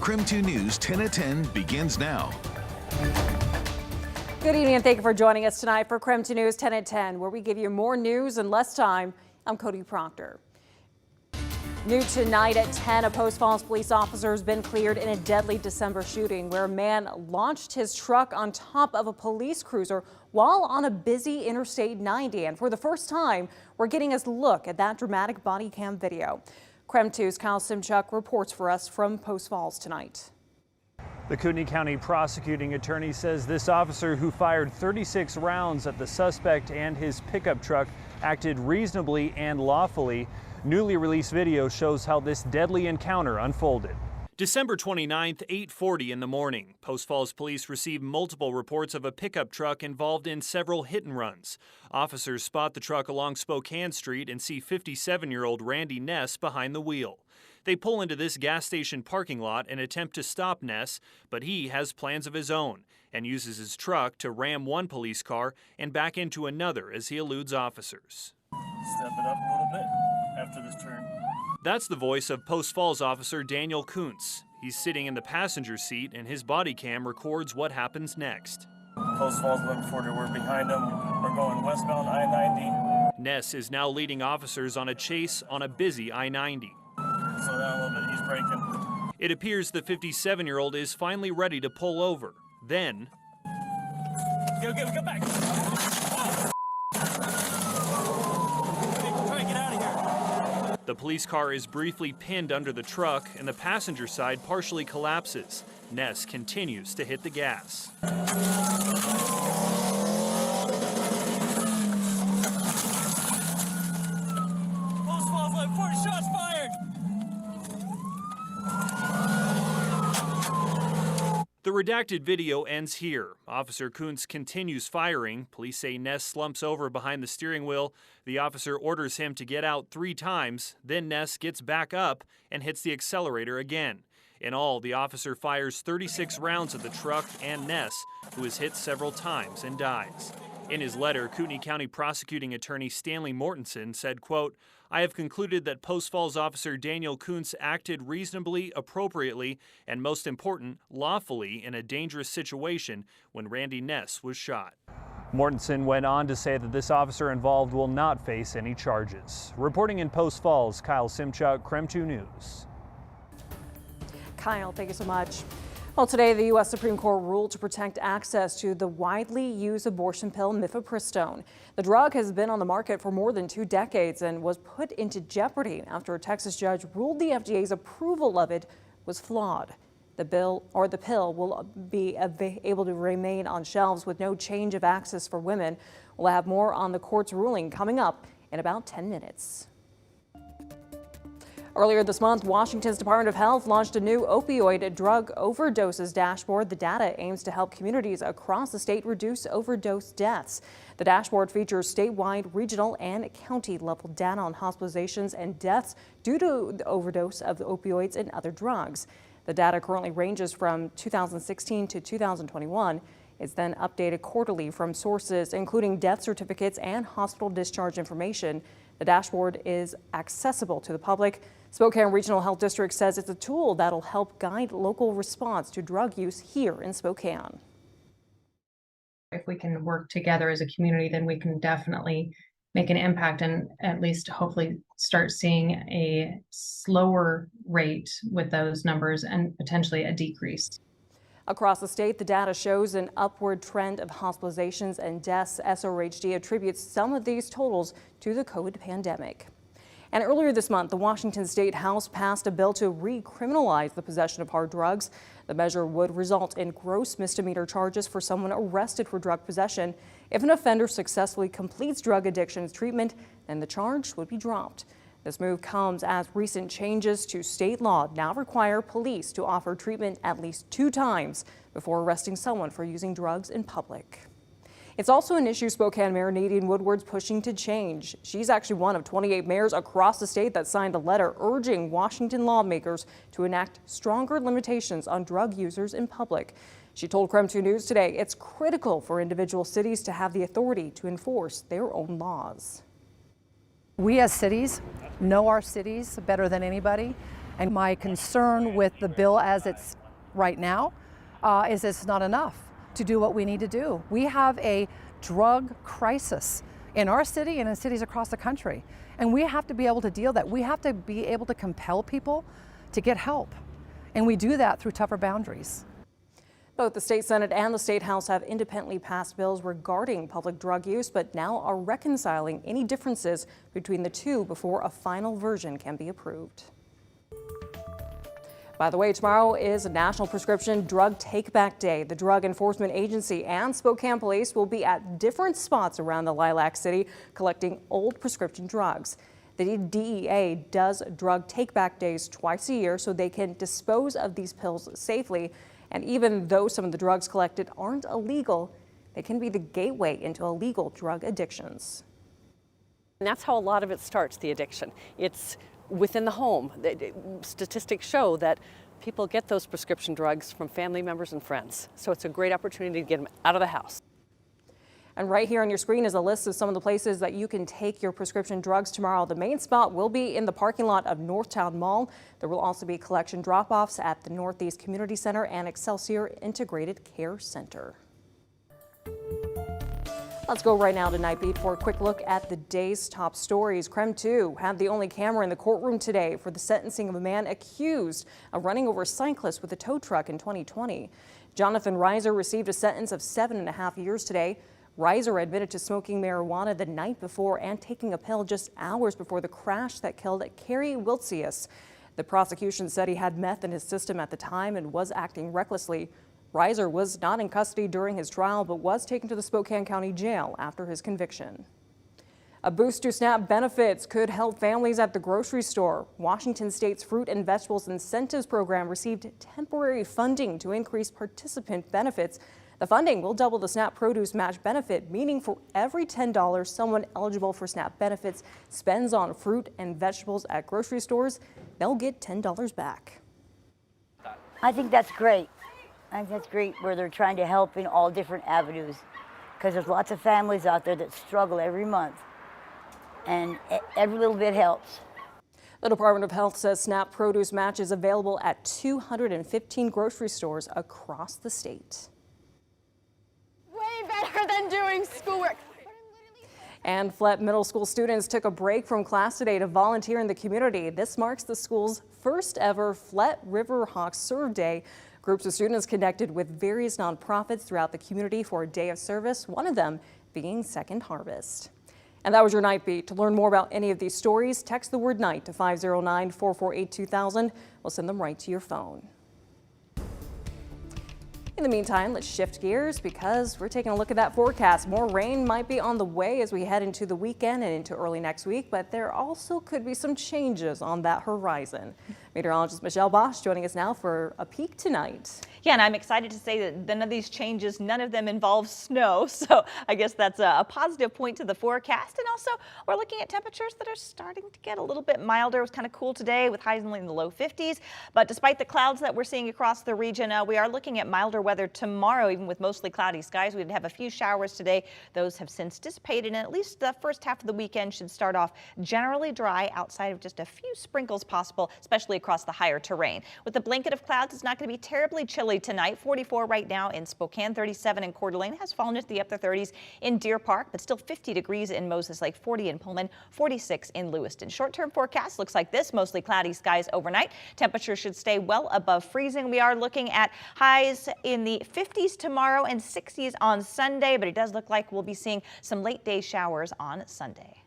KREM 2 News 10 at 10 begins now. Good evening and thank you for joining us tonight for KREM 2 News 10 at 10, where we give you more news in less time. I'm Cody Proctor. New tonight at 10, a Post Falls police officer has been cleared in a deadly December shooting where a man launched his truck on top of a police cruiser while on a busy Interstate 90. And for the first time, we're getting a look at that dramatic body cam video. KREM 2's Kyle Simchuk reports for us from Post Falls tonight. The Cody County prosecuting attorney says this officer, who fired 36 rounds at the suspect and his pickup truck, acted reasonably and lawfully. Newly released video shows how this deadly encounter unfolded. December 29th, 8:40 in the morning. Post Falls police received multiple reports of a pickup truck involved in several hit and runs. Officers spot the truck along Spokane Street and see 57-year-old Randy Ness behind the wheel. They pull into this gas station parking lot and attempt to stop Ness, but he has plans of his own and uses his truck to ram one police car and back into another as he eludes officers. Step it up a little bit after this turn. That's the voice of Post Falls officer Daniel Kuntz. He's sitting in the passenger seat and his body cam records what happens next. Post Falls 1140, we're behind them. We're going westbound I-90. Ness is now leading officers on a chase on a busy I-90. Slow down a little bit, he's braking. It appears the 57-year-old is finally ready to pull over. Then... Go back! Try to get out of here. The police car is briefly pinned under the truck and the passenger side partially collapses. Ness continues to hit the gas. Post Falls 1140, shots fired! The redacted video ends here. Officer Kuntz continues firing. Police say Ness slumps over behind the steering wheel. The officer orders him to get out 3 times. Then Ness gets back up and hits the accelerator again. In all, the officer fires 36 rounds at the truck and Ness, who is hit several times and dies. In his letter, Kootenai County prosecuting attorney Stanley Mortensen said, quote, "I have concluded that Post Falls officer Daniel Kuntz acted reasonably, appropriately, and most important, lawfully in a dangerous situation when Randy Ness was shot." Mortensen went on to say that this officer involved will not face any charges. Reporting in Post Falls, Kyle Simchuk, KREM 2 News. Kyle, thank you so much. Well, today the U.S. Supreme Court ruled to protect access to the widely used abortion pill mifepristone. The drug has been on the market for more than 2 decades and was put into jeopardy after a Texas judge ruled the FDA's approval of it was flawed. The pill will be able to remain on shelves with no change of access for women. We'll have more on the court's ruling coming up in about 10 minutes. Earlier this month, Washington's Department of Health launched a new opioid drug overdoses dashboard. The data aims to help communities across the state reduce overdose deaths. The dashboard features statewide, regional, and county-level data on hospitalizations and deaths due to the overdose of opioids and other drugs. The data currently ranges from 2016 to 2021. It's then updated quarterly from sources including death certificates and hospital discharge information. The dashboard is accessible to the public. Spokane Regional Health District says it's a tool that'll help guide local response to drug use here in Spokane. If we can work together as a community, then we can definitely make an impact and at least hopefully start seeing a slower rate with those numbers and potentially a decrease. Across the state, the data shows an upward trend of hospitalizations and deaths. SRHD attributes some of these totals to the COVID pandemic. And earlier this month, the Washington State House passed a bill to recriminalize the possession of hard drugs. The measure would result in gross misdemeanor charges for someone arrested for drug possession. If an offender successfully completes drug addiction treatment, then the charge would be dropped. This move comes as recent changes to state law now require police to offer treatment at least 2 times before arresting someone for using drugs in public. It's also an issue Spokane Mayor Nadine Woodward's pushing to change. She's actually one of 28 mayors across the state that signed a letter urging Washington lawmakers to enact stronger limitations on drug users in public. She told KREM 2 News today it's critical for individual cities to have the authority to enforce their own laws. We as cities know our cities better than anybody. And my concern with the bill as it's right now is it's not enough to do what we need to do. We have a drug crisis in our city and in cities across the country. And we have to be able to deal with that. We have to be able to compel people to get help. And we do that through tougher boundaries. Both the state Senate and the state House have independently passed bills regarding public drug use, but now are reconciling any differences between the two before a final version can be approved. By the way, tomorrow is National Prescription Drug Take-Back Day. The Drug Enforcement Agency and Spokane Police will be at different spots around the Lilac City collecting old prescription drugs. The DEA does drug take-back days twice a year so they can dispose of these pills safely. And even though some of the drugs collected aren't illegal, they can be the gateway into illegal drug addictions. And that's how a lot of it starts, the addiction. It's within the home. Statistics show that people get those prescription drugs from family members and friends. So it's a great opportunity to get them out of the house. And right here on your screen is a list of some of the places that you can take your prescription drugs tomorrow. The main spot will be in the parking lot of Northtown Mall. There will also be collection drop-offs at the Northeast Community Center and Excelsior Integrated Care Center. Let's go right now to Nightbeat for a quick look at the day's top stories. KREM 2 had the only camera in the courtroom today for the sentencing of a man accused of running over a cyclist with a tow truck in 2020. Jonathan Reiser received a sentence of 7.5 years today. Reiser admitted to smoking marijuana the night before and taking a pill just hours before the crash that killed Carrie Wiltsius. The prosecution said he had meth in his system at the time and was acting recklessly. Reiser was not in custody during his trial, but was taken to the Spokane County Jail after his conviction. A boost to SNAP benefits could help families at the grocery store. Washington State's Fruit and Vegetables Incentives Program received temporary funding to increase participant benefits. The funding will double the SNAP produce match benefit, meaning for every $10 someone eligible for SNAP benefits spends on fruit and vegetables at grocery stores, they'll get $10 back. I think that's great. I think that's great where they're trying to help in all different avenues, because there's lots of families out there that struggle every month, and every little bit helps. The Department of Health says SNAP produce match is available at 215 grocery stores across the state. Better than doing schoolwork. And Flett Middle School students took a break from class today to volunteer in the community. This marks the school's first ever Flett River Hawk Serve Day. Groups of students connected with various nonprofits throughout the community for a day of service, one of them being Second Harvest. And that was your Night Beat. To learn more about any of these stories, text the word night to 509-448-2000. We'll send them right to your phone. In the meantime, let's shift gears because we're taking a look at that forecast. More rain might be on the way as we head into the weekend and into early next week, but there also could be some changes on that horizon. Meteorologist Michelle Bosch joining us now for a peek tonight. Yeah, and I'm excited to say that none of these changes, none of them involve snow. So I guess that's a positive point to the forecast. And also we're looking at temperatures that are starting to get a little bit milder. It was kind of cool today with highs only in the low 50s. But despite the clouds that we're seeing across the region, we are looking at milder weather tomorrow, even with mostly cloudy skies. We'd have a few showers today. Those have since dissipated, and at least the first half of the weekend should start off generally dry outside of just a few sprinkles possible, especially across the higher terrain. With a blanket of clouds, it's not going to be terribly chilly tonight. 44 right now in Spokane, 37 in Coeur d'Alene, has fallen into the upper 30s in Deer Park, but still 50 degrees in Moses Lake, 40 in Pullman, 46 in Lewiston. Short-term forecast looks like this, mostly cloudy skies overnight. Temperatures should stay well above freezing. We are looking at highs in the 50s tomorrow and 60s on Sunday, but it does look like we'll be seeing some late day showers on Sunday.